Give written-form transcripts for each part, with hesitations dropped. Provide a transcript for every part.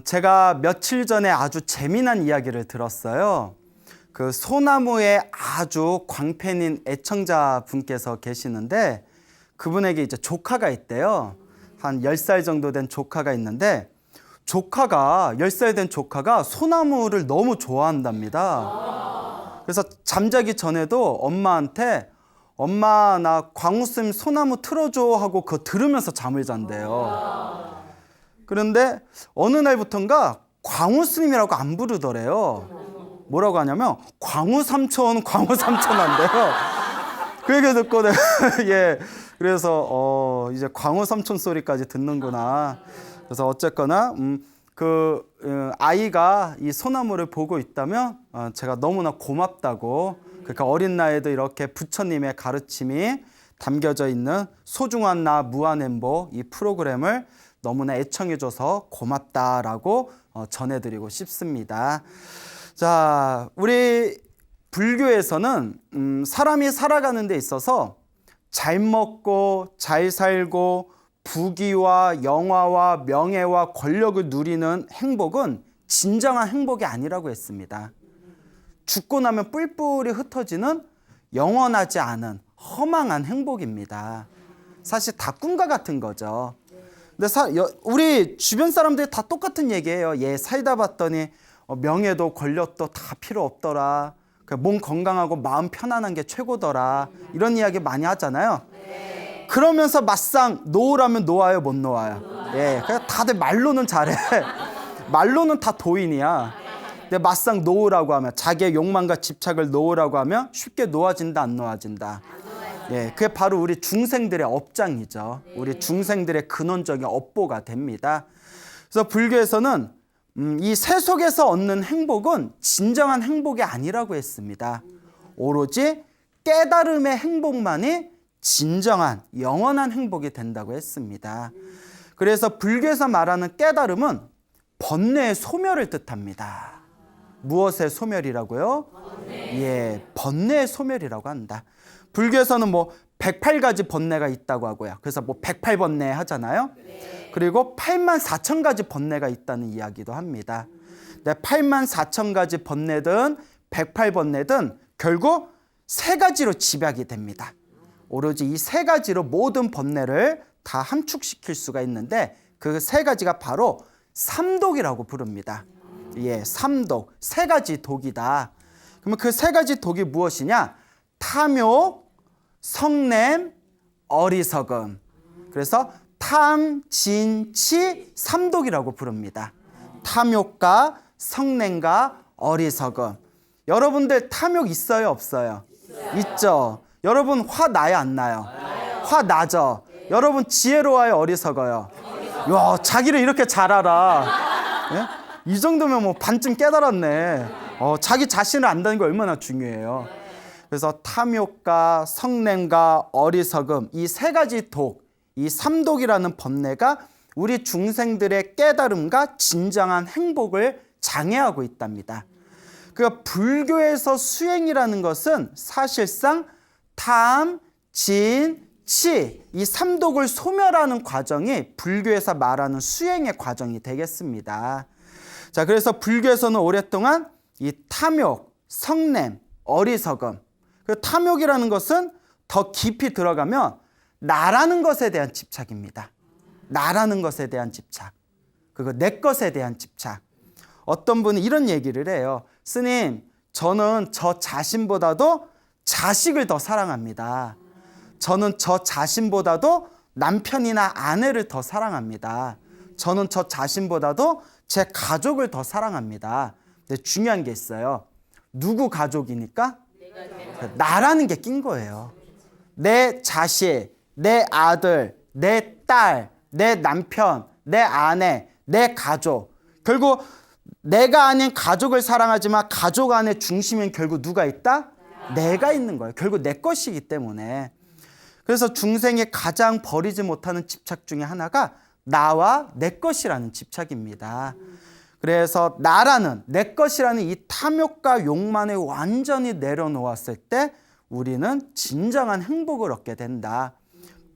제가 며칠 전에 아주 재미난 이야기를 들었어요. 그 소나무의 아주 광팬인 애청자 분께서 계시는데 그분에게 이제 조카가 있대요. 한 10살 정도 된 조카가 있는데 10살 된 조카가 소나무를 너무 좋아한답니다. 그래서 잠자기 전에도 엄마한테 엄마 나 광우쌤 소나무 틀어줘 하고 그거 들으면서 잠을 잔대요. 그런데 어느 날부턴가 광우스님이라고 안 부르더래요. 뭐라고 하냐면 광우삼촌 한대요. 그 얘기 듣고 내가 예, 그래서 이제 광우삼촌 소리까지 듣는구나. 그래서 어쨌거나 아이가 이 소나무를 보고 있다면 제가 너무나 고맙다고, 그러니까 어린 나이에도 이렇게 부처님의 가르침이 담겨져 있는 소중한 나 무한행복 이 프로그램을 너무나 애청해줘서 고맙다라고 전해드리고 싶습니다. 자, 우리 불교에서는 사람이 살아가는 데 있어서 잘 먹고 잘 살고 부귀와 영화와 명예와 권력을 누리는 행복은 진정한 행복이 아니라고 했습니다. 죽고 나면 뿔뿔이 흩어지는 영원하지 않은 허망한 행복입니다. 사실 다 꿈과 같은 거죠. 근데 우리 주변 사람들이 다 똑같은 얘기예요. 살다 봤더니 명예도 권력도 다 필요 없더라. 몸 건강하고 마음 편안한 게 최고더라. 이런 이야기 많이 하잖아요. 그러면서 막상 놓으라면 놓아요, 못 놓아요? 그냥 다들 말로는 잘해. 말로는 다 도인이야. 근데 막상 놓으라고 하면, 자기의 욕망과 집착을 놓으라고 하면 쉽게 놓아진다, 안 놓아진다? 그게 바로 우리 중생들의 업장이죠. 우리 중생들의 근원적인 업보가 됩니다. 그래서 불교에서는 이 세속에서 얻는 행복은 진정한 행복이 아니라고 했습니다. 오로지 깨달음의 행복만이 진정한 영원한 행복이 된다고 했습니다. 그래서 불교에서 말하는 깨달음은 번뇌의 소멸을 뜻합니다. 무엇의 소멸이라고요? 번뇌의 소멸이라고 한다. 불교에서는 108가지 번뇌가 있다고 하고요. 그래서 108번뇌 하잖아요. 그리고 84,000가지 번뇌가 있다는 이야기도 합니다. 84,000가지 번뇌든 108번뇌든 결국 세 가지로 집약이 됩니다. 오로지 이 세 가지로 모든 번뇌를 다 함축시킬 수가 있는데 그 세 가지가 바로 삼독이라고 부릅니다. 삼독, 세 가지 독이다. 그러면 그 세 가지 독이 무엇이냐? 탐욕, 성냄, 어리석음. 그래서 탐, 진, 치, 삼독이라고 부릅니다. 탐욕과 성냄과 어리석음. 여러분들 탐욕 있어요, 없어요? 있죠. 여러분 화 나요, 안 나요? 화 나죠. 여러분 지혜로워요, 어리석어요? 야, 자기를 이렇게 잘 알아. 이 정도면 반쯤 깨달았네. 자기 자신을 안다는 게 얼마나 중요해요. 그래서 탐욕과 성냄과 어리석음, 이 세 가지 독, 이 삼독이라는 번뇌가 우리 중생들의 깨달음과 진정한 행복을 장애하고 있답니다. 그러니까 불교에서 수행이라는 것은 사실상 탐, 진, 치, 이 삼독을 소멸하는 과정이 불교에서 말하는 수행의 과정이 되겠습니다. 자, 그래서 불교에서는 오랫동안 이 탐욕, 성냄, 어리석음, 그 탐욕이라는 것은 더 깊이 들어가면 나라는 것에 대한 집착입니다. 나라는 것에 대한 집착, 그리고 내 것에 대한 집착. 어떤 분이 이런 얘기를 해요. 스님, 저는 저 자신보다도 자식을 더 사랑합니다. 저는 저 자신보다도 남편이나 아내를 더 사랑합니다. 저는 저 자신보다도 제 가족을 더 사랑합니다. 근데 중요한 게 있어요. 누구 가족이니까? 나라는 게 낀 거예요. 내 자식, 내 아들, 내 딸, 내 남편, 내 아내, 내 가족. 결국 내가 아닌 가족을 사랑하지만 가족 안에 중심은 결국 누가 있다? 내가 있는 거예요. 결국 내 것이기 때문에. 그래서 중생이 가장 버리지 못하는 집착 중에 하나가 나와 내 것이라는 집착입니다. 그래서 나라는, 내 것이라는 이 탐욕과 욕망을 완전히 내려놓았을 때 우리는 진정한 행복을 얻게 된다.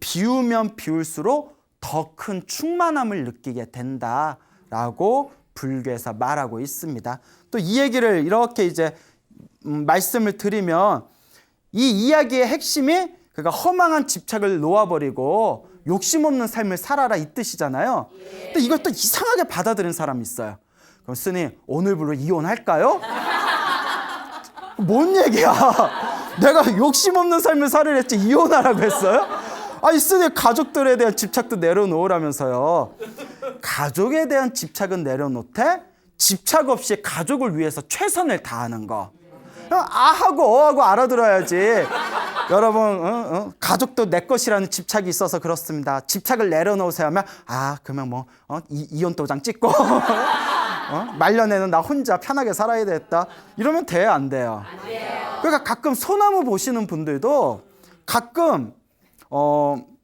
비우면 비울수록 더 큰 충만함을 느끼게 된다 라고 불교에서 말하고 있습니다. 또 이 얘기를 이렇게 이제 말씀을 드리면 이 이야기의 핵심이 그러니까 허망한 집착을 놓아버리고 욕심 없는 삶을 살아라 이 뜻이잖아요. 근데 이걸 또 이상하게 받아들인 사람이 있어요. 그럼 스님 오늘부로 이혼할까요? 뭔 얘기야? 내가 욕심 없는 삶을 살으랬지 이혼하라고 했어요? 아니 스님 가족들에 대한 집착도 내려놓으라면서요. 가족에 대한 집착은 내려놓되 집착 없이 가족을 위해서 최선을 다하는 거. 아하고 어하고 알아들어야지. 여러분 가족도 내 것이라는 집착이 있어서 그렇습니다. 집착을 내려놓으세요 하면 그러면 뭐 이혼 도장 찍고 말년에는 나 혼자 편하게 살아야 되겠다. 이러면 돼요 안 돼요? 안 돼요. 그러니까 가끔 소나무 보시는 분들도 가끔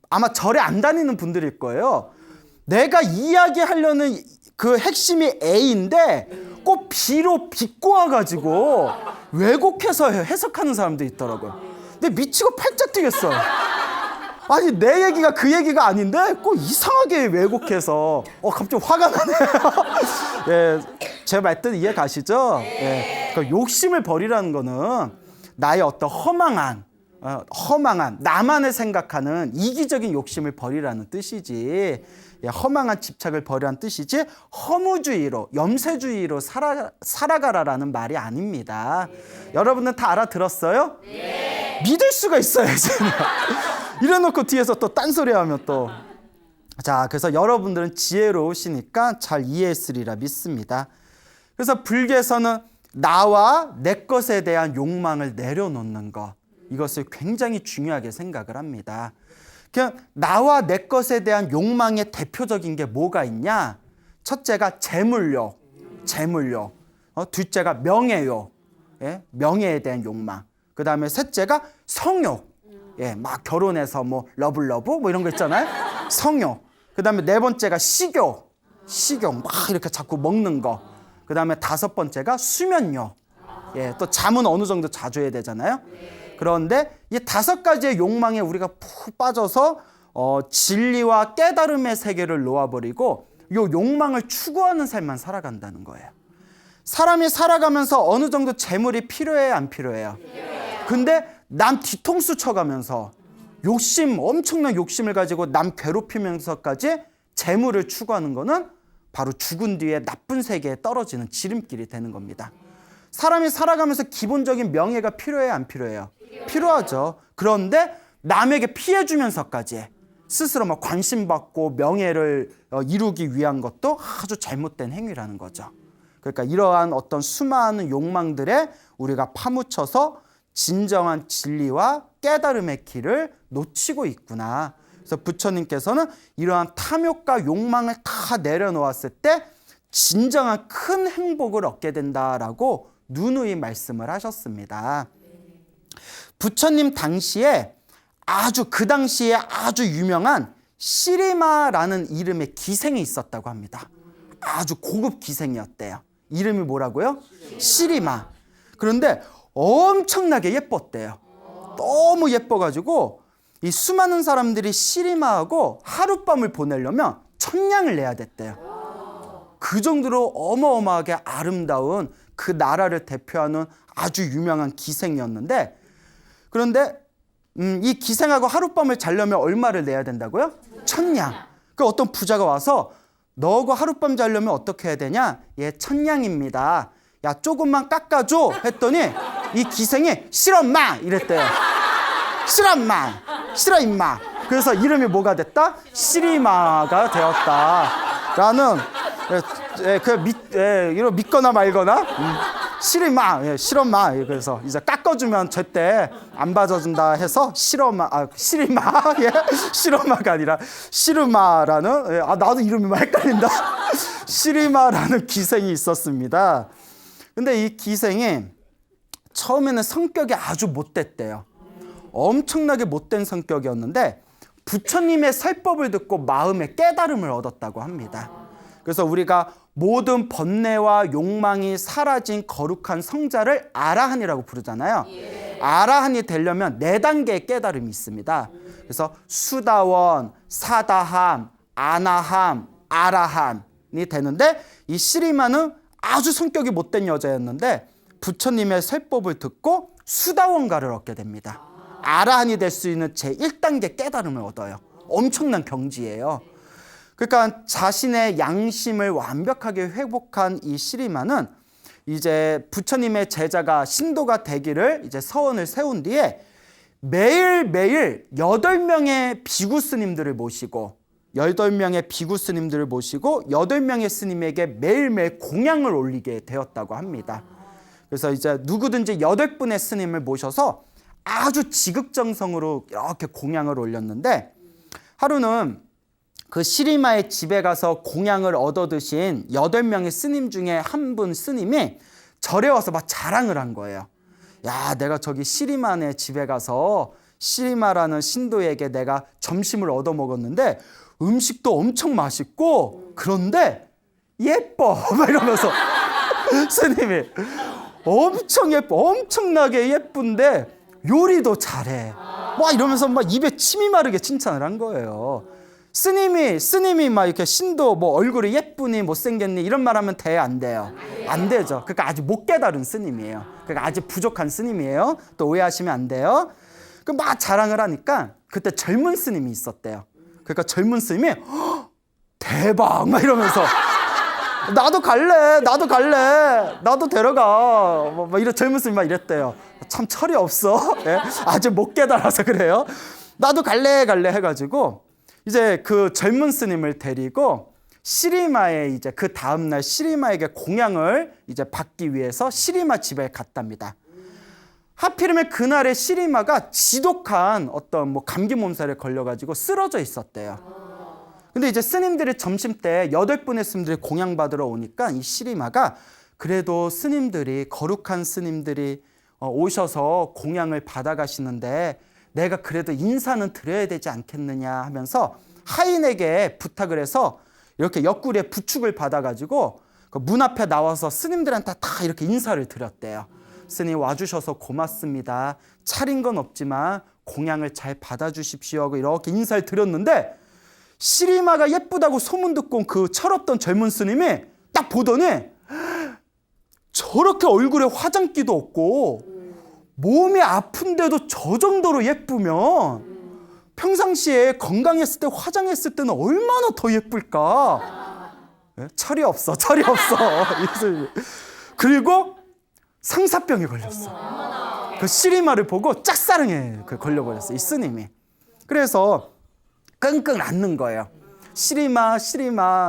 아마 절에 안 다니는 분들일 거예요. 내가 이야기하려는 그 핵심이 A인데 꼭 B로 비꼬아가지고 왜곡해서 해석하는 사람도 있더라고요. 근데 미치고 팔짝 뛰겠어. 아니 내 얘기가 그 얘기가 아닌데 꼭 이상하게 왜곡해서 갑자기 화가 나네요. 예, 제 말뜻 이해 가시죠? 예, 그러니까 욕심을 버리라는 거는 나의 어떤 허망한 나만을 생각하는 이기적인 욕심을 버리라는 뜻이지, 허망한 집착을 버리라는 뜻이지 허무주의로 염세주의로 살아가라라는 말이 아닙니다. 여러분은 다 알아들었어요? 네. 믿을 수가 있어야지. 이래놓고 뒤에서 또 딴소리 하면 또. 자, 그래서 여러분들은 지혜로우시니까 잘 이해했으리라 믿습니다. 그래서 불교에서는 나와 내 것에 대한 욕망을 내려놓는 것, 이것을 굉장히 중요하게 생각을 합니다. 그냥 나와 내 것에 대한 욕망의 대표적인 게 뭐가 있냐? 첫째가 재물욕. 둘째가 명예욕. 명예에 대한 욕망. 그 다음에 셋째가 성욕. 막 결혼해서 뭐 러블러브 뭐 이런 거 있잖아요. 성욕. 그 다음에 네 번째가 식욕. 막 이렇게 자꾸 먹는 거. 그 다음에 다섯 번째가 수면욕. 또 잠은 어느 정도 자주 해야 되잖아요. 그런데 이 다섯 가지의 욕망에 우리가 푹 빠져서 진리와 깨달음의 세계를 놓아버리고 이 욕망을 추구하는 삶만 살아간다는 거예요. 사람이 살아가면서 어느 정도 재물이 필요해요, 안 필요해요? 근데 남 뒤통수 쳐가면서 엄청난 욕심을 가지고 남 괴롭히면서까지 재물을 추구하는 거는 바로 죽은 뒤에 나쁜 세계에 떨어지는 지름길이 되는 겁니다. 사람이 살아가면서 기본적인 명예가 필요해요, 안 필요해요? 필요하죠. 그런데 남에게 피해주면서까지 스스로 막 관심받고 명예를 이루기 위한 것도 아주 잘못된 행위라는 거죠. 그러니까 이러한 어떤 수많은 욕망들에 우리가 파묻혀서 진정한 진리와 깨달음의 길을 놓치고 있구나. 그래서 부처님께서는 이러한 탐욕과 욕망을 다 내려놓았을 때 진정한 큰 행복을 얻게 된다라고 누누이 말씀을 하셨습니다. 부처님 당시에 그 당시에 아주 유명한 시리마라는 이름의 기생이 있었다고 합니다. 아주 고급 기생이었대요. 이름이 뭐라고요? 시리마. 그런데 엄청나게 예뻤대요. 너무 예뻐가지고 이 수많은 사람들이 시리마하고 하룻밤을 보내려면 1,000냥을 내야 됐대요. 그 정도로 어마어마하게 아름다운 그 나라를 대표하는 아주 유명한 기생이었는데, 그런데 이 기생하고 하룻밤을 자려면 얼마를 내야 된다고요? 1,000냥. 그 어떤 부자가 와서 너하고 하룻밤 자려면 어떻게 해야 되냐? 1,000냥입니다. 야, 조금만 깎아줘 했더니 이 기생이 싫어 임마 이랬대요. 싫어 임마, 싫어 임마. 그래서 이름이 뭐가 됐다? 시리마가 되었다라는, 이런 믿거나 말거나 시리마, 싫어마. 그래서 이제 깎아주면 절대 안 봐줘준다 해서 시리마, 시러마가 아니라 시르마라는, 나도 이름이 헷갈린다. 시리마라는 기생이 있었습니다. 근데 이 기생이 처음에는 성격이 아주 못됐대요. 엄청나게 못된 성격이었는데 부처님의 설법을 듣고 마음의 깨달음을 얻었다고 합니다. 그래서 우리가 모든 번뇌와 욕망이 사라진 거룩한 성자를 아라한이라고 부르잖아요. 아라한이 되려면 4단계의 깨달음이 있습니다. 그래서 수다원, 사다함, 아나함, 아라함, 되는데 이 시리마는 아주 성격이 못된 여자였는데 부처님의 세법을 듣고 수다원가를 얻게 됩니다. 아라한이 될 수 있는 제1단계 깨달음을 얻어요. 엄청난 경지예요. 그러니까 자신의 양심을 완벽하게 회복한 이 시리마는 이제 부처님의 제자가 신도가 되기를 이제 서원을 세운 뒤에 매일매일 8명의 비구 스님들을 모시고 8명의 비구 스님들을 모시고 8명의 스님에게 매일매일 공양을 올리게 되었다고 합니다. 그래서 이제 누구든지 8분의 스님을 모셔서 아주 지극정성으로 이렇게 공양을 올렸는데 하루는 그 시리마의 집에 가서 공양을 얻어 드신 8명의 스님 중에 한 분 스님이 절에 와서 막 자랑을 한 거예요. 야, 내가 저기 시리마네 집에 가서 시리마라는 신도에게 내가 점심을 얻어 먹었는데 음식도 엄청 맛있고 그런데 예뻐 막 이러면서 스님이 엄청 예뻐, 엄청나게 예쁜데 요리도 잘해 막 이러면서 막 입에 침이 마르게 칭찬을 한 거예요. 스님이 막 이렇게 신도 뭐 얼굴이 예쁘니 못생겼니 이런 말하면 돼요, 안 돼요? 안 되죠. 그러니까 아직 못 깨달은 스님이에요. 그러니까 아직 부족한 스님이에요. 또 오해하시면 안 돼요. 그 막 자랑을 하니까 그때 젊은 스님이 있었대요. 그러니까 젊은 스님이 대박 막 이러면서 나도 갈래, 나도 데려가 막 이런 젊은 스님이 막 이랬대요. 참 철이 없어. 예? 아직 못 깨달아서 그래요. 나도 갈래 해가지고 이제 그 젊은 스님을 데리고 시리마에 이제 그 다음날 시리마에게 공양을 이제 받기 위해서 시리마 집에 갔답니다. 하필이면 그날의 시리마가 지독한 어떤 뭐 감기 몸살에 걸려가지고 쓰러져 있었대요. 근데 이제 스님들이 점심 때 8분의 스님들이 공양 받으러 오니까 이 시리마가 그래도 스님들이 거룩한 스님들이 오셔서 공양을 받아가시는데 내가 그래도 인사는 드려야 되지 않겠느냐 하면서 하인에게 부탁을 해서 이렇게 옆구리에 부축을 받아가지고 그 문 앞에 나와서 스님들한테 다 이렇게 인사를 드렸대요. 스님 와주셔서 고맙습니다. 차린 건 없지만 공양을 잘 받아주십시오 하고 이렇게 인사를 드렸는데 시리마가 예쁘다고 소문 듣고 그 철없던 젊은 스님이 딱 보더니 저렇게 얼굴에 화장기도 없고 몸이 아픈데도 저 정도로 예쁘면 평상시에 건강했을 때 화장했을 때는 얼마나 더 예쁠까? 철이 없어. 그리고 상사병에 걸렸어. 그 시리마를 보고 짝사랑에 걸려버렸어, 이 스님이. 그래서 끙끙 앓는 거예요. 시리마.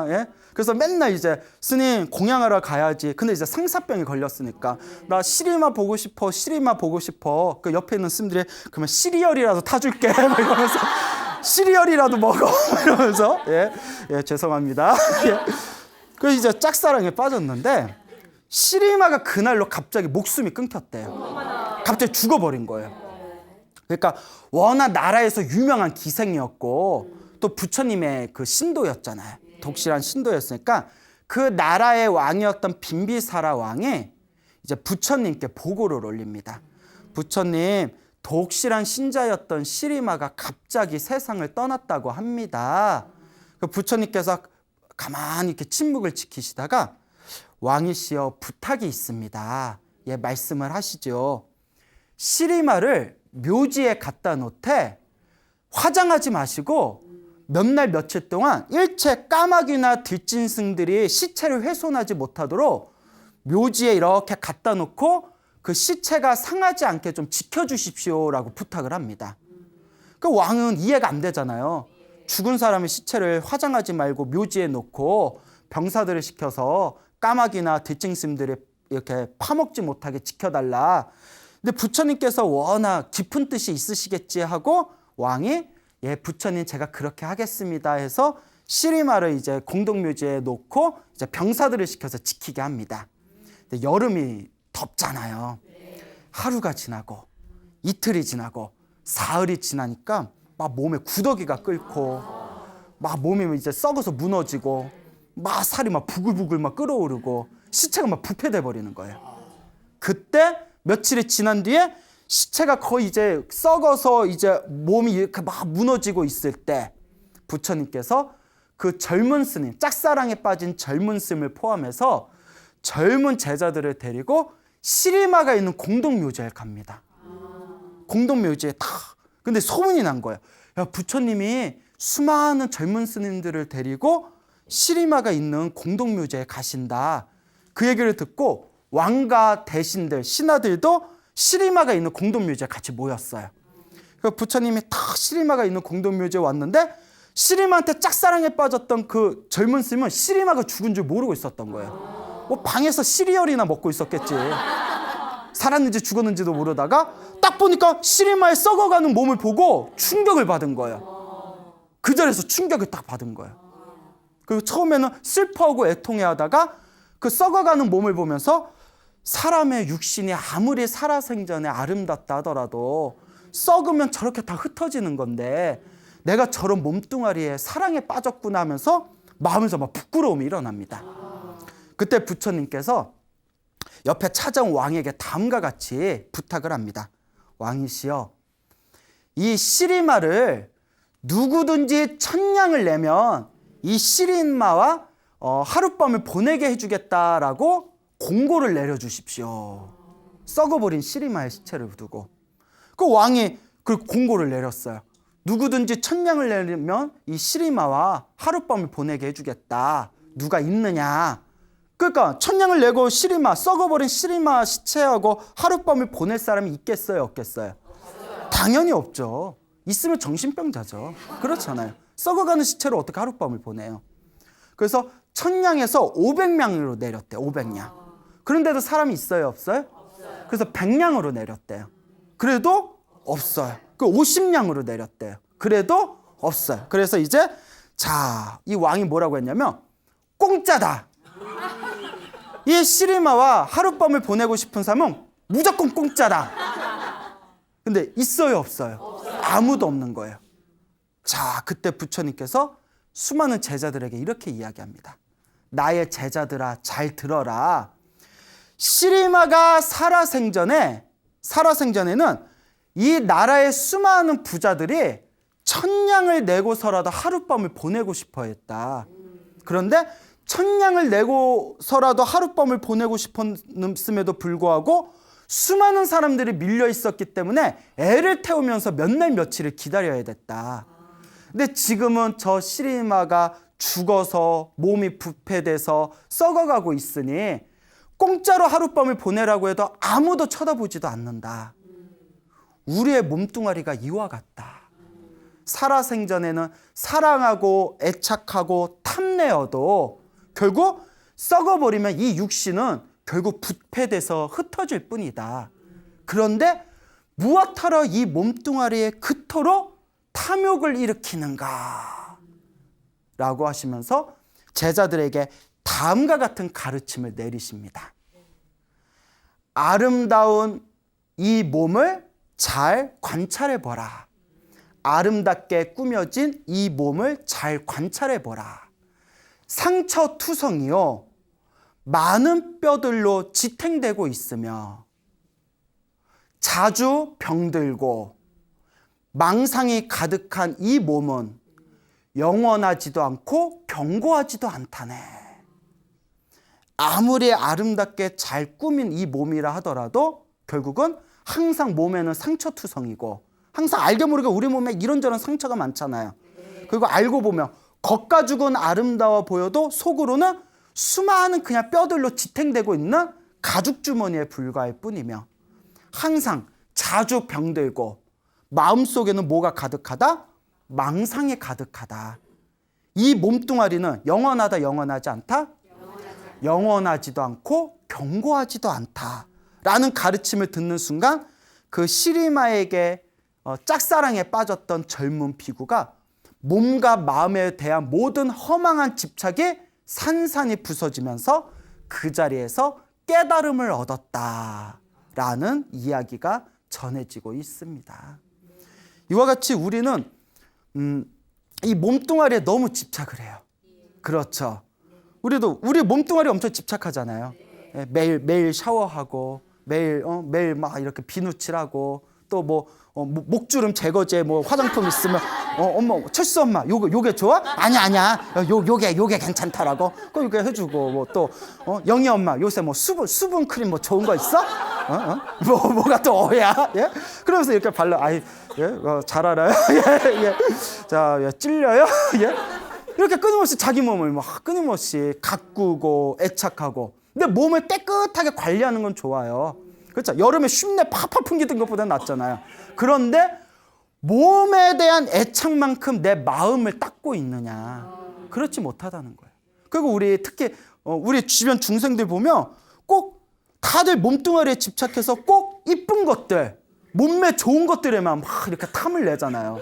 예? 그래서 맨날 이제 스님 공양하러 가야지. 근데 이제 상사병이 걸렸으니까 나 시리마 보고 싶어. 그 옆에 있는 스님들이 그러면 시리얼이라도 타줄게. 막 이러면서 시리얼이라도 먹어. 이러면서 예, 죄송합니다. 예. 그래서 이제 짝사랑에 빠졌는데 시리마가 그날로 갑자기 목숨이 끊겼대요. 갑자기 죽어버린 거예요. 그러니까 워낙 나라에서 유명한 기생이었고 또 부처님의 그 신도였잖아요. 독실한 신도였으니까 그 나라의 왕이었던 빈비사라 왕이 이제 부처님께 보고를 올립니다. 부처님, 독실한 신자였던 시리마가 갑자기 세상을 떠났다고 합니다. 그 부처님께서 가만히 이렇게 침묵을 지키시다가 왕이시여 부탁이 있습니다. 예, 말씀을 하시죠. 시리마를 묘지에 갖다 놓되 화장하지 마시고 몇 날 며칠 동안 일체 까마귀나 들짐승들이 시체를 훼손하지 못하도록 묘지에 이렇게 갖다 놓고 그 시체가 상하지 않게 좀 지켜주십시오라고 부탁을 합니다. 그 왕은 이해가 안 되잖아요. 죽은 사람의 시체를 화장하지 말고 묘지에 놓고 병사들을 시켜서 까마귀나 들짐승들이 이렇게 파먹지 못하게 지켜달라. 근데 부처님께서 워낙 깊은 뜻이 있으시겠지 하고 왕이 예, 부처님 제가 그렇게 하겠습니다 해서 시리마를 이제 공동묘지에 놓고 이제 병사들을 시켜서 지키게 합니다. 근데 여름이 덥잖아요. 하루가 지나고 이틀이 지나고 사흘이 지나니까 막 몸에 구더기가 끓고 막 몸이 이제 썩어서 무너지고 막 살이 막 부글부글 막 끓어오르고 시체가 막 부패돼 버리는 거예요. 그때 며칠이 지난 뒤에 시체가 거의 이제 썩어서 이제 몸이 이렇게 막 무너지고 있을 때 부처님께서 그 젊은 스님, 짝사랑에 빠진 젊은 스님을 포함해서 젊은 제자들을 데리고 시리마가 있는 공동묘지에 갑니다. 공동묘지에 다. 근데 소문이 난 거예요. 야, 부처님이 수많은 젊은 스님들을 데리고 시리마가 있는 공동묘지에 가신다. 그 얘기를 듣고 왕과 대신들, 신하들도 시리마가 있는 공동묘지에 같이 모였어요. 그래서 부처님이 딱 시리마가 있는 공동묘지에 왔는데 시리마한테 짝사랑에 빠졌던 그 젊은 스님은 시리마가 죽은 줄 모르고 있었던 거예요. 뭐 방에서 시리얼이나 먹고 있었겠지. 살았는지 죽었는지도 모르다가 딱 보니까 시리마의 썩어가는 몸을 보고 충격을 받은 거예요. 그 자리에서 충격을 딱 받은 거예요. 그리고 처음에는 슬퍼하고 애통해하다가 그 썩어가는 몸을 보면서 사람의 육신이 아무리 살아생전에 아름답다 하더라도 썩으면 저렇게 다 흩어지는 건데 내가 저런 몸뚱아리에 사랑에 빠졌구나 하면서 마음에서 막 부끄러움이 일어납니다. 그때 부처님께서 옆에 찾아온 왕에게 다음과 같이 부탁을 합니다. 왕이시여, 이 시리마를 누구든지 1000냥을 내면 이 시리마와 하룻밤을 보내게 해주겠다라고 공고를 내려주십시오. 썩어버린 시리마의 시체를 두고. 그 왕이 그 공고를 내렸어요. 누구든지 1000냥을 내면 이 시리마와 하룻밤을 보내게 해주겠다. 누가 있느냐. 그러니까 1000냥을 내고 시리마, 썩어버린 시리마 시체하고 하룻밤을 보낼 사람이 있겠어요, 없겠어요? 당연히 없죠. 있으면 정신병자죠. 그렇잖아요. 썩어가는 시체로 어떻게 하룻밤을 보내요? 그래서 1000냥에서 500냥으로 내렸대요. 500냥. 그런데도 사람이 있어요, 없어요? 그래서 100냥으로 내렸대요. 그래도 없어요. 그 50냥으로 내렸대요. 그래도 없어요. 그래서 이제 자, 이 왕이 뭐라고 했냐면 공짜다. 이 시리마와 하룻밤을 보내고 싶은 사람은 무조건 공짜다. 근데 있어요, 없어요? 아무도 없는 거예요. 자, 그때 부처님께서 수많은 제자들에게 이렇게 이야기합니다. 나의 제자들아, 잘 들어라. 시리마가 살아생전에는 이 나라의 수많은 부자들이 1000냥을 내고서라도 하룻밤을 보내고 싶어 했다. 그런데 1000냥을 내고서라도 하룻밤을 보내고 싶었음에도 불구하고 수많은 사람들이 밀려 있었기 때문에 애를 태우면서 몇 날 며칠을 기다려야 됐다. 근데 지금은 저 시리마가 죽어서 몸이 부패돼서 썩어가고 있으니 공짜로 하룻밤을 보내라고 해도 아무도 쳐다보지도 않는다. 우리의 몸뚱아리가 이와 같다. 살아생전에는 사랑하고 애착하고 탐내어도 결국 썩어버리면 이 육신은 결국 부패돼서 흩어질 뿐이다. 그런데 무엇하러 이 몸뚱아리에 그토록 탐욕을 일으키는가? 라고 하시면서 제자들에게 다음과 같은 가르침을 내리십니다. 아름다운 이 몸을 잘 관찰해보라. 아름답게 꾸며진 이 몸을 잘 관찰해보라. 상처투성이요, 많은 뼈들로 지탱되고 있으며 자주 병들고 망상이 가득한 이 몸은 영원하지도 않고 견고하지도 않다네. 아무리 아름답게 잘 꾸민 이 몸이라 하더라도 결국은 항상 몸에는 상처투성이고, 항상 알게 모르게 우리 몸에 이런저런 상처가 많잖아요. 그리고 알고 보면 겉가죽은 아름다워 보여도 속으로는 수많은 그냥 뼈들로 지탱되고 있는 가죽 주머니에 불과할 뿐이며 항상 자주 병들고 마음속에는 뭐가 가득하다? 망상이 가득하다. 이 몸뚱아리는 영원하다, 영원하지 않다? 영원하지도 않고 견고하지도 않다. 라는 가르침을 듣는 순간 그 시리마에게 짝사랑에 빠졌던 젊은 비구가 몸과 마음에 대한 모든 허망한 집착이 산산이 부서지면서 그 자리에서 깨달음을 얻었다라는 이야기가 전해지고 있습니다. 이와 같이 우리는 이 몸뚱아리에 너무 집착을 해요. 그렇죠. 우리도 우리 몸뚱아리 엄청 집착하잖아요. 매일 샤워하고 매일 막 이렇게 비누칠하고 또 뭐 목주름 제거제 뭐 화장품 있으면 엄마 철수 엄마 요게 좋아? 아니야 요게 괜찮다라고 그 요게 해주고 뭐 또 영희 엄마 요새 뭐 수분 크림 뭐 좋은 거 있어? 뭐가 또 어야? 예? 그러면서 이렇게 발라 아이 예? 잘 알아요? 예. 자 찔려요? 예? 이렇게 끊임없이 자기 몸을 막 끊임없이 가꾸고 애착하고 근데 몸을 깨끗하게 관리하는 건 좋아요. 그렇죠? 여름에 쉰내 팍팍 풍기던 것보다 낫잖아요. 그런데 몸에 대한 애착만큼 내 마음을 닦고 있느냐? 그렇지 못하다는 거예요. 그리고 우리 특히 우리 주변 중생들 보면 꼭 다들 몸뚱아리에 집착해서 꼭 이쁜 것들, 몸매 좋은 것들에만 막 이렇게 탐을 내잖아요.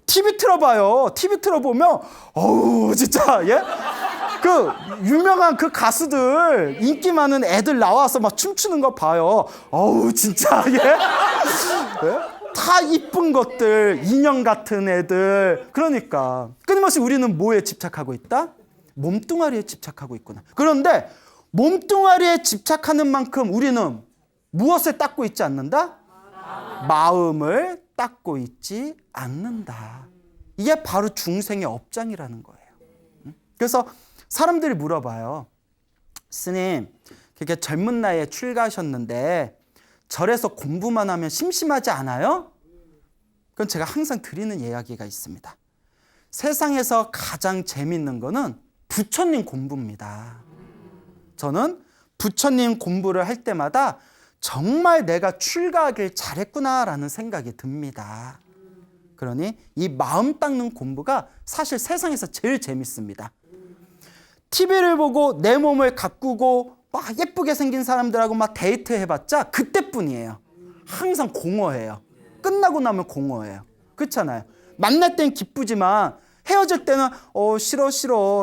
TV 틀어봐요. TV 틀어보면 어우 진짜 예? 그 유명한 그 가수들 인기 많은 애들 나와서 막 춤추는 거 봐요. 어우 진짜 예? 예? 다 이쁜 것들, 인형 같은 애들. 그러니까 끊임없이 우리는 뭐에 집착하고 있다? 몸뚱아리에 집착하고 있구나. 그런데 몸뚱아리에 집착하는 만큼 우리는 무엇을 닦고 있지 않는다? 마음을 닦고 있지 않는다. 이게 바로 중생의 업장이라는 거예요. 그래서 사람들이 물어봐요. 스님, 그렇게 젊은 나이에 출가하셨는데 절에서 공부만 하면 심심하지 않아요? 그건 제가 항상 드리는 이야기가 있습니다. 세상에서 가장 재밌는 거는 부처님 공부입니다. 저는 부처님 공부를 할 때마다 정말 내가 출가하길 잘했구나라는 생각이 듭니다. 그러니 이 마음 닦는 공부가 사실 세상에서 제일 재밌습니다. TV를 보고 내 몸을 가꾸고 막 예쁘게 생긴 사람들하고 막 데이트 해봤자 그때뿐이에요. 항상 공허해요. 끝나고 나면 공허해요. 그렇잖아요. 만날 땐 기쁘지만 헤어질 때는 싫어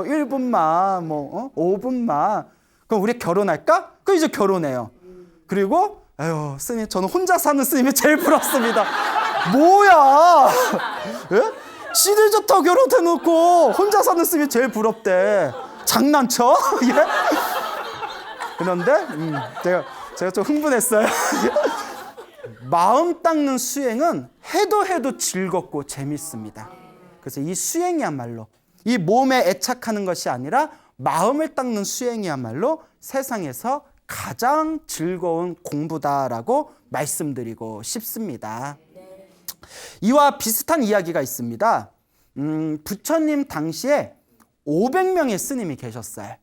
1분만 뭐 5분만 그럼 우리 결혼할까? 그럼 이제 결혼해요. 그리고 에휴 스님 저는 혼자 사는 스님이 제일 부럽습니다. 뭐야? 예? 지들 좋다고 결혼해놓고 혼자 사는 스님이 제일 부럽대. 장난쳐? 예? 그런데 제가 좀 흥분했어요. 마음 닦는 수행은 해도 즐겁고 재밌습니다. 그래서 이 수행이야말로 이 몸에 애착하는 것이 아니라 마음을 닦는 수행이야말로 세상에서 가장 즐거운 공부다라고 말씀드리고 싶습니다. 이와 비슷한 이야기가 있습니다. 부처님 당시에 500명의 스님이 계셨어요.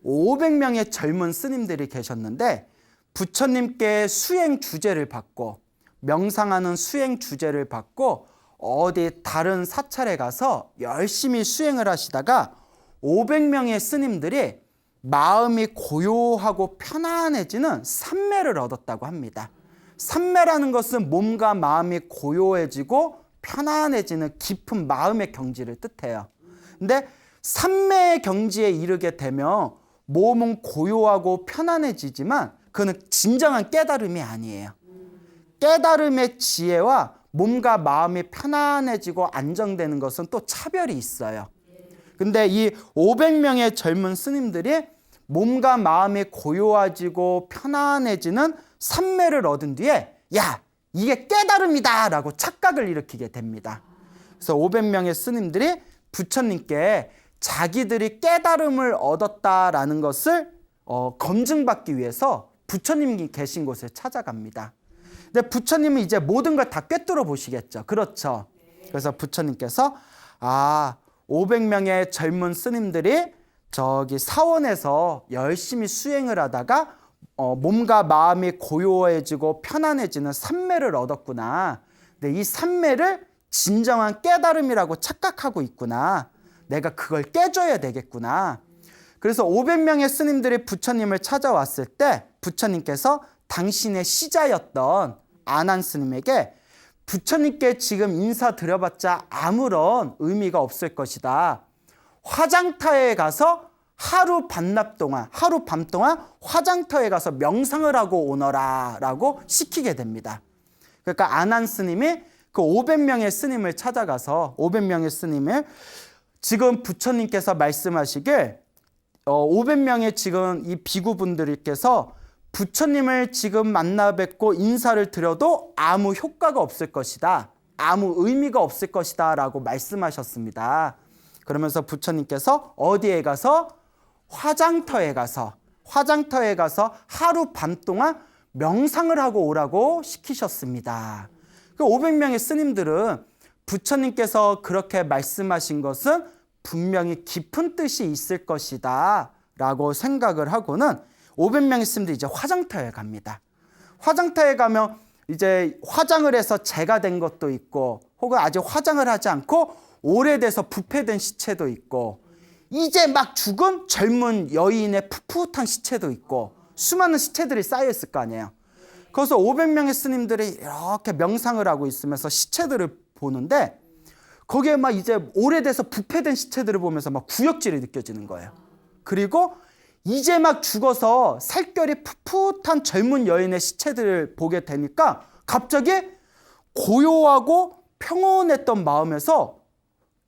500명의 젊은 스님들이 계셨는데 부처님께 수행 주제를 받고 명상하는 수행 주제를 받고 어디 다른 사찰에 가서 열심히 수행을 하시다가 500명의 스님들이 마음이 고요하고 편안해지는 삼매를 얻었다고 합니다. 삼매라는 것은 몸과 마음이 고요해지고 편안해지는 깊은 마음의 경지를 뜻해요. 근데 삼매의 경지에 이르게 되면 몸은 고요하고 편안해지지만 그는 진정한 깨달음이 아니에요. 깨달음의 지혜와 몸과 마음이 편안해지고 안정되는 것은 또 차별이 있어요. 근데 이 500명의 젊은 스님들이 몸과 마음이 고요해지고 편안해지는 삼매를 얻은 뒤에 야 이게 깨달음이다 라고 착각을 일으키게 됩니다. 그래서 500명의 스님들이 부처님께 자기들이 깨달음을 얻었다라는 것을 검증받기 위해서 부처님이 계신 곳에 찾아갑니다. 근데 부처님은 이제 모든 걸 다 꿰뚫어 보시겠죠. 그렇죠. 그래서 부처님께서 500명의 젊은 스님들이 저기 사원에서 열심히 수행을 하다가 몸과 마음이 고요해지고 편안해지는 삼매를 얻었구나. 근데 이 삼매를 진정한 깨달음이라고 착각하고 있구나. 내가 그걸 깨줘야 되겠구나. 그래서 500명의 스님들이 부처님을 찾아왔을 때 부처님께서 당신의 시자였던 아난 스님에게 부처님께 지금 인사드려봤자 아무런 의미가 없을 것이다. 화장터에 가서 하루 밤 동안 화장터에 가서 명상을 하고 오너라 라고 시키게 됩니다. 그러니까 아난 스님이 그 500명의 스님을 찾아가서 500명의 스님을 지금 부처님께서 말씀하시길 500명의 지금 이 비구분들께서 부처님을 지금 만나 뵙고 인사를 드려도 아무 효과가 없을 것이다. 아무 의미가 없을 것이다 라고 말씀하셨습니다. 그러면서 부처님께서 어디에 가서? 화장터에 가서 하룻밤 동안 명상을 하고 오라고 시키셨습니다. 그 500명의 스님들은 부처님께서 그렇게 말씀하신 것은 분명히 깊은 뜻이 있을 것이다 라고 생각을 하고는 500명의 스님들이 이제 화장터에 갑니다. 화장터에 가면 이제 화장을 해서 재가 된 것도 있고, 혹은 아직 화장을 하지 않고 오래돼서 부패된 시체도 있고, 이제 막 죽은 젊은 여인의 풋풋한 시체도 있고, 수많은 시체들이 쌓여있을 거 아니에요. 그래서 500명의 스님들이 이렇게 명상을 하고 있으면서 시체들을 보는데, 거기에 막 이제 오래돼서 부패된 시체들을 보면서 막 구역질이 느껴지는 거예요. 그리고 이제 막 죽어서 살결이 풋풋한 젊은 여인의 시체들을 보게 되니까 갑자기 고요하고 평온했던 마음에서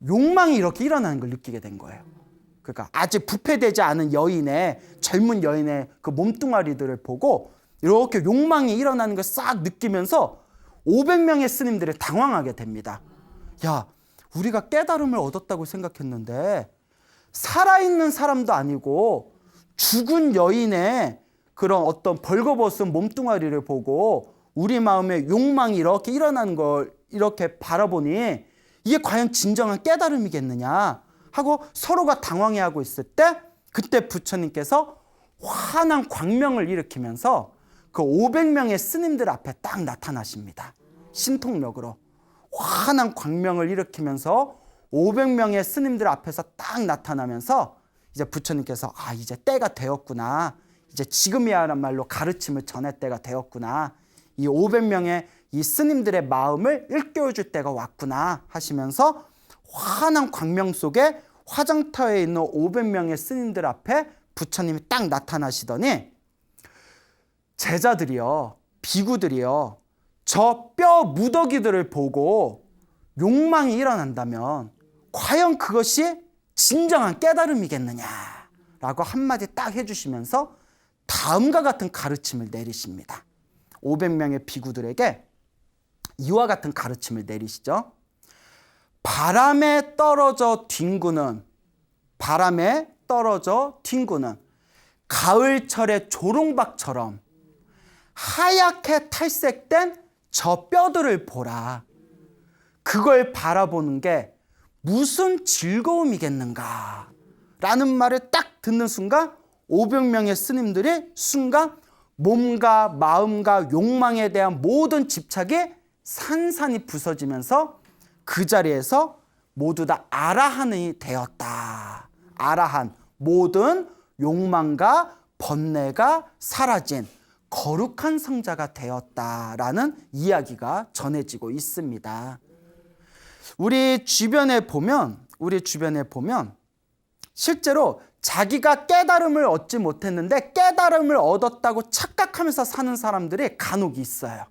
욕망이 이렇게 일어나는 걸 느끼게 된 거예요. 그러니까 아직 부패되지 않은 젊은 여인의 그 몸뚱아리들을 보고 이렇게 욕망이 일어나는 걸 싹 느끼면서 500명의 스님들이 당황하게 됩니다. 야, 우리가 깨달음을 얻었다고 생각했는데 살아있는 사람도 아니고 죽은 여인의 그런 어떤 벌거벗은 몸뚱아리를 보고 우리 마음에 욕망이 이렇게 일어나는 걸 이렇게 바라보니 이게 과연 진정한 깨달음이겠느냐 하고 서로가 당황해하고 있을 때, 그때 부처님께서 환한 광명을 일으키면서 그 500명의 스님들 앞에 딱 나타나십니다. 신통력으로 환한 광명을 일으키면서 500명의 스님들 앞에서 딱 나타나면서 이제 부처님께서 이제 때가 되었구나, 이제 지금이야말로 가르침을 전할 때가 되었구나, 이 500명의 이 스님들의 마음을 일깨워줄 때가 왔구나 하시면서 환한 광명 속에 화장터에 있는 500명의 스님들 앞에 부처님이 딱 나타나시더니, 제자들이요, 비구들이요, 저 뼈 무더기들을 보고 욕망이 일어난다면 과연 그것이 진정한 깨달음이겠느냐라고 한마디 딱 해주시면서 다음과 같은 가르침을 내리십니다. 500명의 비구들에게 이와 같은 가르침을 내리시죠. 바람에 떨어져 뒹구는 가을철의 조롱박처럼 하얗게 탈색된 저 뼈들을 보라. 그걸 바라보는 게 무슨 즐거움이겠는가 라는 말을 딱 듣는 순간 500명의 스님들이 순간 몸과 마음과 욕망에 대한 모든 집착이 산산이 부서지면서 그 자리에서 모두 다 아라한이 되었다. 아라한, 모든 욕망과 번뇌가 사라진 거룩한 성자가 되었다라는 이야기가 전해지고 있습니다. 우리 주변에 보면 실제로 자기가 깨달음을 얻지 못했는데 깨달음을 얻었다고 착각하면서 사는 사람들이 간혹 있어요.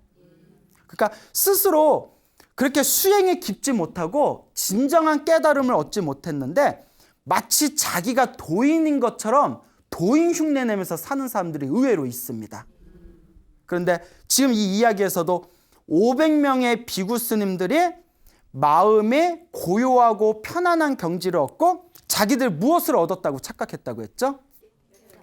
그러니까 스스로 그렇게 수행이 깊지 못하고 진정한 깨달음을 얻지 못했는데 마치 자기가 도인인 것처럼 도인 흉내 내면서 사는 사람들이 의외로 있습니다. 그런데 지금 이 이야기에서도 500명의 비구 스님들이 마음이 고요하고 편안한 경지를 얻고 자기들 무엇을 얻었다고 착각했다고 했죠?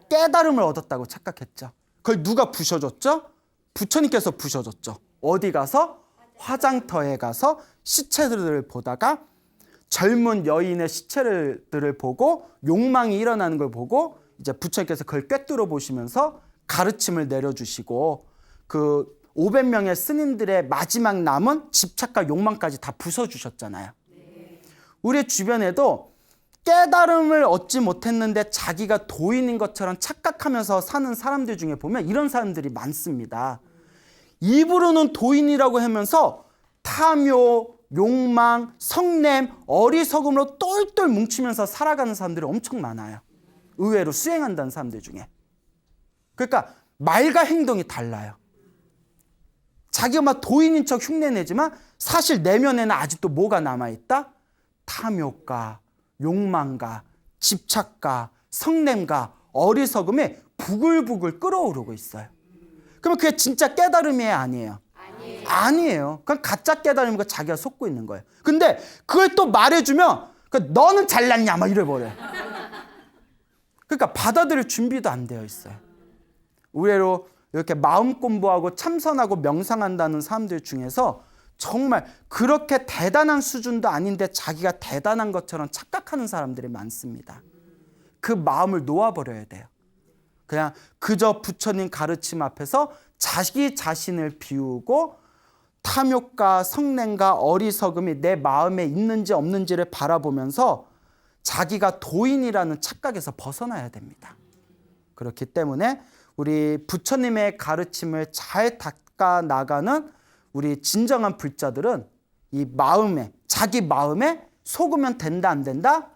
깨달음을 얻었다고 착각했죠. 그걸 누가 부셔줬죠? 부처님께서 부셔줬죠. 어디 가서? 화장터에 가서 시체들을 보다가 젊은 여인의 시체들을 보고 욕망이 일어나는 걸 보고 이제 부처님께서 그걸 꿰뚫어 보시면서 가르침을 내려주시고 그 500명의 스님들의 마지막 남은 집착과 욕망까지 다 부숴주셨잖아요. 우리 주변에도 깨달음을 얻지 못했는데 자기가 도인인 것처럼 착각하면서 사는 사람들 중에 보면 이런 사람들이 많습니다. 입으로는 도인이라고 하면서 탐욕, 욕망, 성냄, 어리석음으로 똘똘 뭉치면서 살아가는 사람들이 엄청 많아요. 의외로 수행한다는 사람들 중에. 그러니까 말과 행동이 달라요. 자기가 막 도인인 척 흉내내지만 사실 내면에는 아직도 뭐가 남아있다? 탐욕과 욕망과 집착과 성냄과 어리석음에 부글부글 끓어오르고 있어요. 그러면 그게 진짜 깨달음이에요, 아니에요? 아니에요. 그건 가짜 깨달음이고 자기가 속고 있는 거예요. 근데 그걸 또 말해주면 너는 잘났냐 막 이래버려요. 그러니까 받아들일 준비도 안 되어 있어요. 의외로 이렇게 마음 공부하고 참선하고 명상한다는 사람들 중에서 정말 그렇게 대단한 수준도 아닌데 자기가 대단한 것처럼 착각하는 사람들이 많습니다. 그 마음을 놓아버려야 돼요. 그냥 그저 부처님 가르침 앞에서 자기 자신을 비우고 탐욕과 성냄과 어리석음이 내 마음에 있는지 없는지를 바라보면서 자기가 도인이라는 착각에서 벗어나야 됩니다. 그렇기 때문에 우리 부처님의 가르침을 잘 닦아 나가는 우리 진정한 불자들은 이 마음에, 자기 마음에 속으면 된다 안 된다?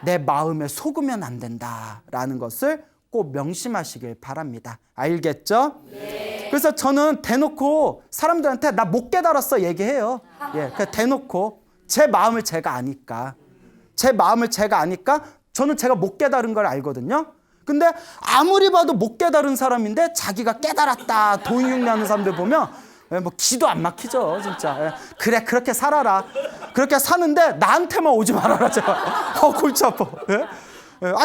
내 마음에 속으면 안 된다라는 것을 꼭 명심하시길 바랍니다. 알겠죠? 네. 그래서 저는 대놓고 사람들한테 나 못 깨달았어 얘기해요. 예, 그냥 대놓고 제 마음을 제가 아니까. 제 마음을 제가 아니까 저는 제가 못 깨달은 걸 알거든요. 근데 아무리 봐도 못 깨달은 사람인데 자기가 깨달았다 도인육리하는 사람들 보면 뭐 기도 안 막히죠, 진짜. 그래 그렇게 살아라. 그렇게 사는데 나한테만 오지 말아라 제발. 골치 아파.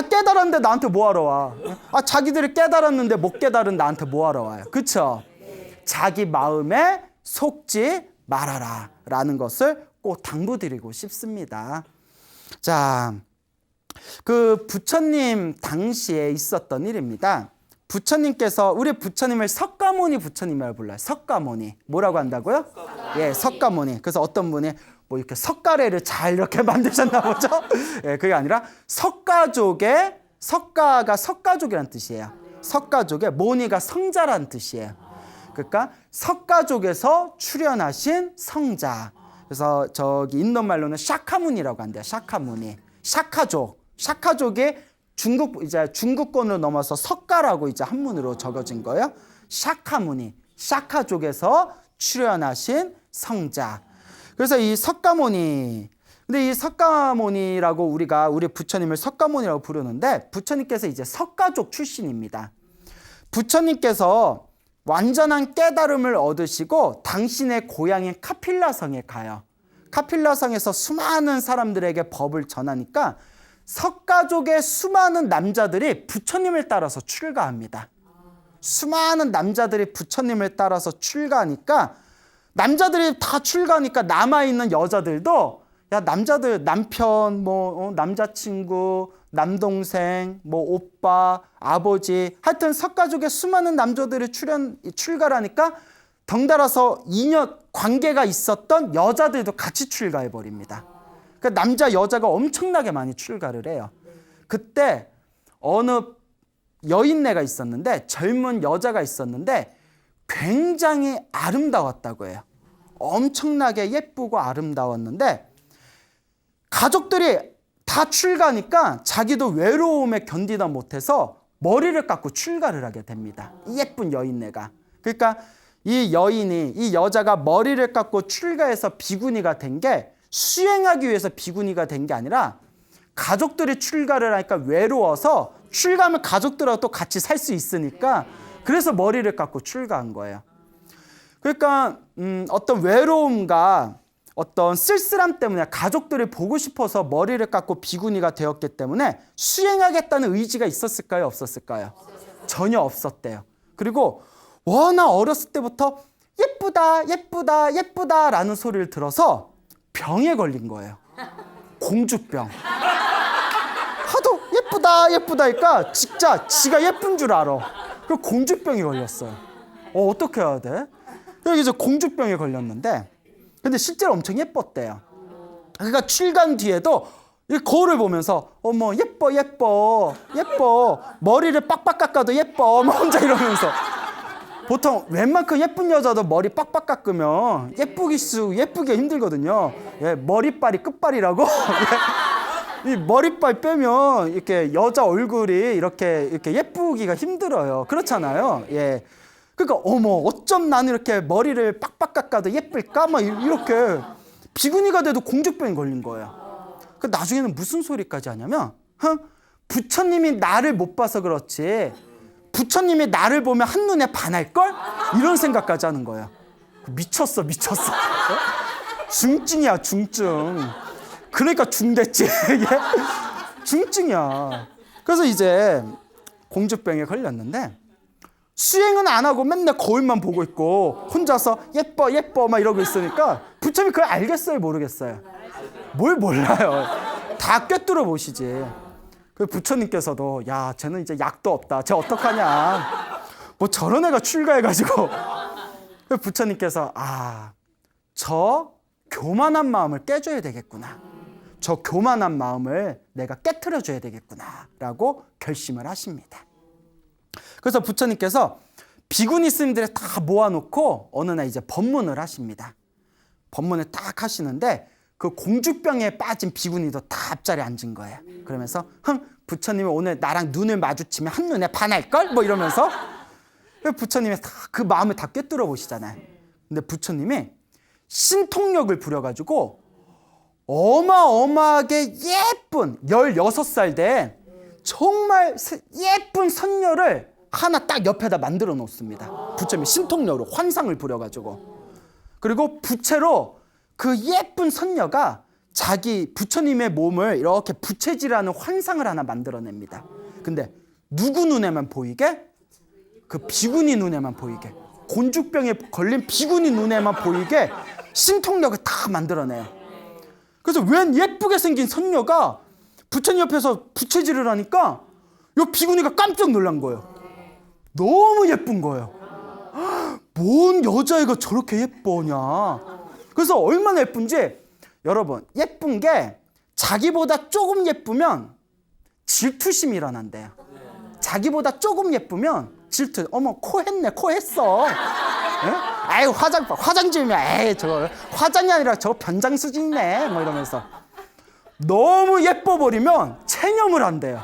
깨달았는데 나한테 뭐하러 와? 자기들이 깨달았는데 못 깨달은 나한테 뭐하러 와요? 그렇죠? 자기 마음에 속지 말아라 라는 것을 꼭 당부드리고 싶습니다. 자, 그 부처님 당시에 있었던 일입니다. 부처님께서 우리 부처님을 석가모니 부처님이라고 불러요. 석가모니. 뭐라고 한다고요? 예, 석가모니. 그래서 어떤 분이 뭐 이렇게 석가래를 잘 이렇게 만드셨나 보죠? 예, 그게 아니라 석가족의, 석가가 석가족이란 뜻이에요. 석가족의, 모니가 성자란 뜻이에요. 그러니까 석가족에서 출현하신 성자. 그래서 저기 인도 말로는 샤카문이라고 한대요. 샤카문이. 샤카족. 샤카족이 이제 중국권으로 넘어서 석가라고 이제 한문으로 적어진 거예요. 샤카무니, 샤카족에서 출현하신 성자. 그래서 이 석가모니, 근데 이 석가모니라고 우리 부처님을 석가모니라고 부르는데 부처님께서 이제 석가족 출신입니다. 부처님께서 완전한 깨달음을 얻으시고 당신의 고향인 카필라성에 가요. 카필라성에서 수많은 사람들에게 법을 전하니까 석가족의 수많은 남자들이 부처님을 따라서 출가합니다. 수많은 남자들이 부처님을 따라서 출가하니까 남자들이 다 출가하니까 남아있는 여자들도 야 남자들 남편 뭐 남자친구 남동생 뭐 오빠 아버지 하여튼 석가족의 수많은 남자들이 출가를 하니까 덩달아서 인연 관계가 있었던 여자들도 같이 출가해버립니다. 그러니까 남자 여자가 엄청나게 많이 출가를 해요. 그때 어느 여인네가 있었는데 젊은 여자가 있었는데 굉장히 아름다웠다고 해요. 엄청나게 예쁘고 아름다웠는데 가족들이 다 출가하니까 자기도 외로움에 견디다 못해서 머리를 깎고 출가를 하게 됩니다. 이 예쁜 여인네가. 그러니까 이 여인이, 이 여자가 머리를 깎고 출가해서 비구니가 된 게 수행하기 위해서 비구니가 된 게 아니라 가족들이 출가를 하니까 외로워서 출가하면 가족들하고 또 같이 살 수 있으니까 그래서 머리를 깎고 출가한 거예요. 그러니까 어떤 외로움과 어떤 쓸쓸함 때문에 가족들을 보고 싶어서 머리를 깎고 비구니가 되었기 때문에 수행하겠다는 의지가 있었을까요? 없었을까요? 전혀 없었대요. 그리고 워낙 어렸을 때부터 예쁘다 예쁘다 예쁘다라는 소리를 들어서 병에 걸린 거예요. 공주병. 하도 예쁘다 예쁘다니까 진짜 지가 예쁜 줄 알아. 그 공주병이 걸렸어요. 어떻게 해야 돼? 여기 이제 공주병에 걸렸는데 근데 실제로 엄청 예뻤대요. 그러니까 출간 뒤에도 이 거울을 보면서 어머 예뻐 예뻐 예뻐 머리를 빡빡 깎아도 예뻐 막 혼자 이러면서 보통 웬만큼 예쁜 여자도 머리 빡빡 깎으면 예쁘기 힘들거든요. 예, 머리빨이 끝발이라고. 이 머리빨 빼면 이렇게 여자 얼굴이 이렇게 예쁘기가 힘들어요. 그렇잖아요. 예. 그러니까 어머 어쩜 나는 이렇게 머리를 빡빡 깎아도 예쁠까? 막 이렇게 비구니가 돼도 공주병이 걸린 거예요. 그 나중에는 무슨 소리까지 하냐면 부처님이 나를 못 봐서 그렇지 부처님이 나를 보면 한눈에 반할걸? 이런 생각까지 하는 거예요. 미쳤어. 중증이야, 중증. 그러니까 중됐지. 이게 중증이야. 그래서 이제 공주병에 걸렸는데 수행은 안 하고 맨날 거울만 보고 있고 혼자서 예뻐 막 이러고 있으니까 부처님이 그걸 알겠어요, 모르겠어요? 뭘 몰라요. 다 꿰뚫어 보시지. 그 부처님께서도 야, 쟤는 이제 약도 없다. 쟤 어떡하냐. 뭐 저런 애가 출가해가지고. 그 부처님께서 저 교만한 마음을 깨줘야 되겠구나. 저 교만한 마음을 내가 깨트려줘야 되겠구나 라고 결심을 하십니다. 그래서 부처님께서 비구니 스님들을 다 모아놓고 어느 날 이제 법문을 하십니다. 법문을 딱 하시는데 그 공주병에 빠진 비구니도 다 앞자리에 앉은 거예요. 그러면서 부처님이 오늘 나랑 눈을 마주치면 한눈에 반할걸? 뭐 이러면서 부처님이 다 그 마음을 다 꿰뚫어 보시잖아요. 근데 부처님이 신통력을 부려가지고 어마어마하게 예쁜 16살 된 정말 예쁜 선녀를 하나 딱 옆에다 만들어 놓습니다. 부처님이 신통력으로 환상을 부려가지고. 그리고 부채로 그 예쁜 선녀가 자기 부처님의 몸을 이렇게 부채질하는 환상을 하나 만들어냅니다. 근데 누구 눈에만 보이게? 그 비구니 눈에만 보이게. 곤죽병에 걸린 비구니 눈에만 보이게 신통력을 다 만들어내요. 그래서 웬 예쁘게 생긴 선녀가 부처님 옆에서 부채질을 하니까 이 비구니가 깜짝 놀란 거예요. 너무 예쁜 거예요. 뭔 여자애가 저렇게 예쁘냐. 그래서 얼마나 예쁜지 여러분, 예쁜 게 자기보다 조금 예쁘면 질투심이 일어난대요. 자기보다 조금 예쁘면 질투. 어머, 코 했네, 코 했어. 아유, 화장 지으면 에이, 저거 화장이 아니라 저거 변장 수준이네. 뭐 이러면서 너무 예뻐 버리면 체념을 한대요.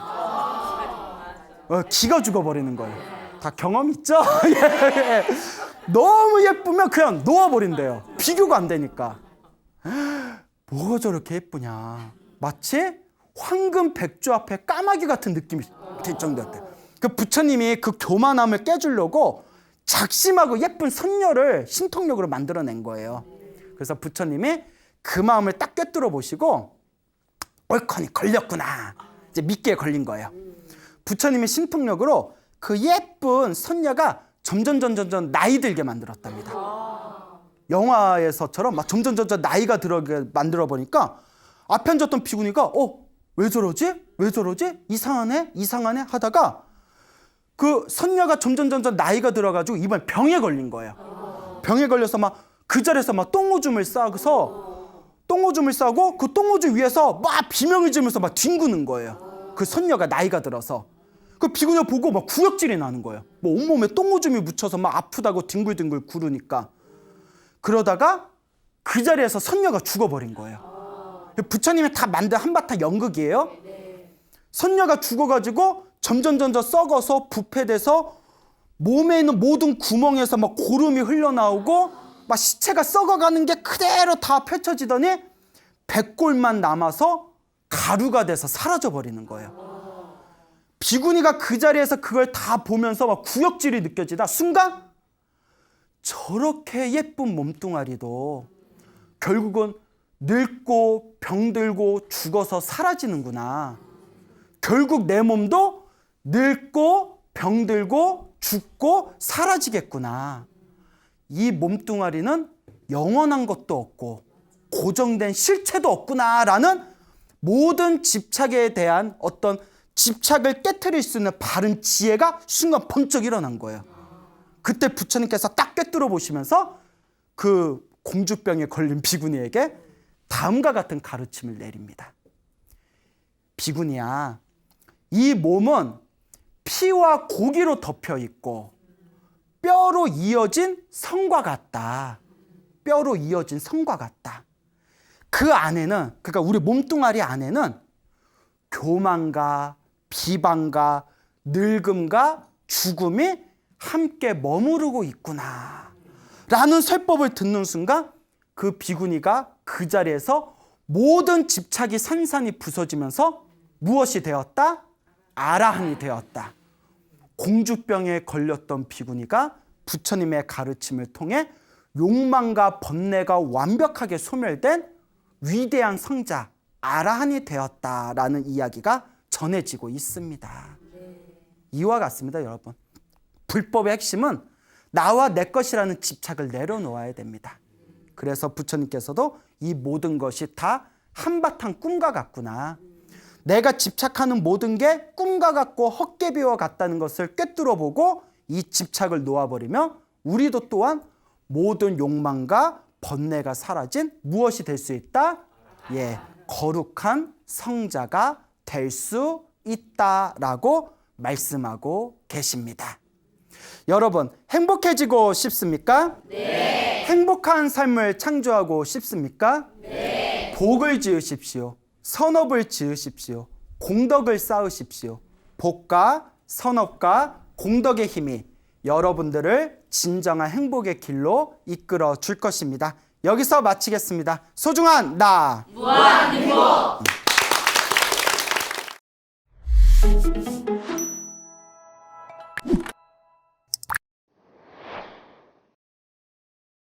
기가 죽어버리는 거예요. 다 경험 있죠? 예. 너무 예쁘면 그냥 놓아버린대요. 비교가 안 되니까. 뭐가 저렇게 예쁘냐. 마치 황금 백조 앞에 까마귀 같은 느낌이 들 정도였대요. 그 부처님이 그 교만함을 깨주려고 작심하고 예쁜 선녀를 신통력으로 만들어낸 거예요. 그래서 부처님이 그 마음을 딱 꿰뚫어 보시고 옳거니 걸렸구나. 이제 미끼에 걸린 거예요. 부처님의 신통력으로 그 예쁜 선녀가 점점 나이 들게 만들었답니다. 영화에서처럼 막 점점 나이가 들게 만들어 보니까 앞에 앉았던 비구니가 왜 저러지? 이상하네 하다가 그 선녀가 점점 나이가 들어가지고 이번에 병에 걸린 거예요. 병에 걸려서 막 그 자리에서 막 똥오줌을 싸고 그 똥오줌 위에서 막 비명을 지르면서 막 뒹구는 거예요. 그 선녀가 나이가 들어서. 그 비구니가 보고 막 구역질이 나는 거예요. 뭐 온몸에 똥오줌이 묻혀서 막 아프다고 뒹굴뒹굴 구르니까. 그러다가 그 자리에서 선녀가 죽어버린 거예요. 부처님이 다 만든 한바탕 연극이에요. 선녀가 죽어가지고 점점 썩어서 부패돼서 몸에 있는 모든 구멍에서 막 고름이 흘러나오고 막 시체가 썩어가는 게 그대로 다 펼쳐지더니 백골만 남아서 가루가 돼서 사라져버리는 거예요. 비구니가 그 자리에서 그걸 다 보면서 막 구역질이 느껴지다 순간 저렇게 예쁜 몸뚱아리도 결국은 늙고 병들고 죽어서 사라지는구나. 결국 내 몸도 늙고 병들고 죽고 사라지겠구나. 이 몸뚱아리는 영원한 것도 없고 고정된 실체도 없구나라는 모든 집착에 대한 어떤 집착을 깨트릴 수 있는 바른 지혜가 순간 번쩍 일어난 거예요. 그때 부처님께서 딱 꿰뚫어 보시면서 그 공주병에 걸린 비구니에게 다음과 같은 가르침을 내립니다. 비구니야, 이 몸은 피와 고기로 덮여 있고 뼈로 이어진 성과 같다. 뼈로 이어진 성과 같다. 그 안에는, 그러니까 우리 몸뚱아리 안에는 교만과 비방과 늙음과 죽음이 함께 머무르고 있구나 라는 설법을 듣는 순간 그 비구니가 그 자리에서 모든 집착이 산산이 부서지면서 무엇이 되었다? 아라한이 되었다. 공주병에 걸렸던 비구니가 부처님의 가르침을 통해 욕망과 번뇌가 완벽하게 소멸된 위대한 성자 아라한이 되었다라는 이야기가 전해지고 있습니다. 이와 같습니다, 여러분. 불법의 핵심은 나와 내 것이라는 집착을 내려놓아야 됩니다. 그래서 부처님께서도 이 모든 것이 다 한바탕 꿈과 같구나. 내가 집착하는 모든 게 꿈과 같고 헛개비와 같다는 것을 꿰뚫어보고 이 집착을 놓아버리면 우리도 또한 모든 욕망과 번뇌가 사라진 무엇이 될 수 있다? 거룩한 성자가 될 수 있다라고 말씀하고 계십니다. 여러분, 행복해지고 싶습니까? 네. 행복한 삶을 창조하고 싶습니까? 네. 복을 지으십시오. 선업을 지으십시오. 공덕을 쌓으십시오. 복과 선업과 공덕의 힘이 여러분들을 진정한 행복의 길로 이끌어 줄 것입니다. 여기서 마치겠습니다. 소중한 나 무한 행복.